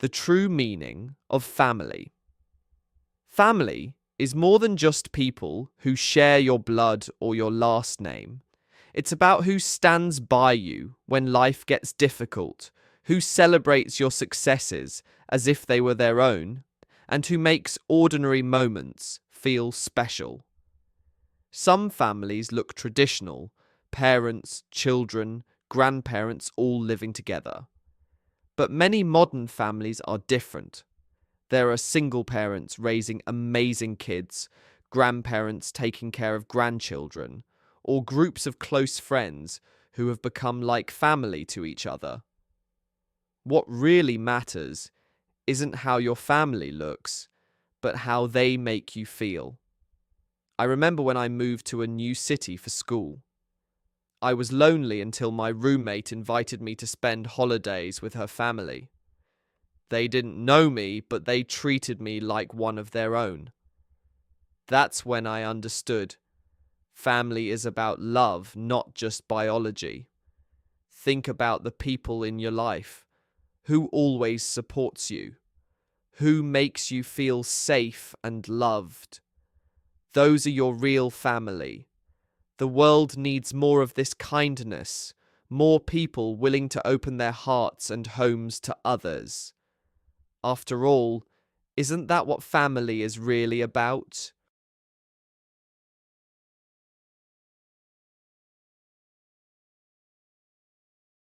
The true meaning of family. Family is more than just people who share your blood or your last name. It's about who stands by you when life gets difficult, who celebrates your successes as if they were their own, and who makes ordinary moments feel special. Some families look traditional, parents, children, grandparents all living together. But many modern families are different. There are single parents raising amazing kids, grandparents taking care of grandchildren, or groups of close friends who have become like family to each other. What really matters isn't how your family looks, but how they make you feel. I remember when I moved to a new city for school. I was lonely until my roommate invited me to spend holidays with her family. They didn't know me, but they treated me like one of their own. That's when I understood. Family is about love, not just biology. Think about the people in your life. Who always supports you? Who makes you feel safe and loved? Those are your real family. The world needs more of this kindness, more people willing to open their hearts and homes to others. After all, isn't that what family is really about?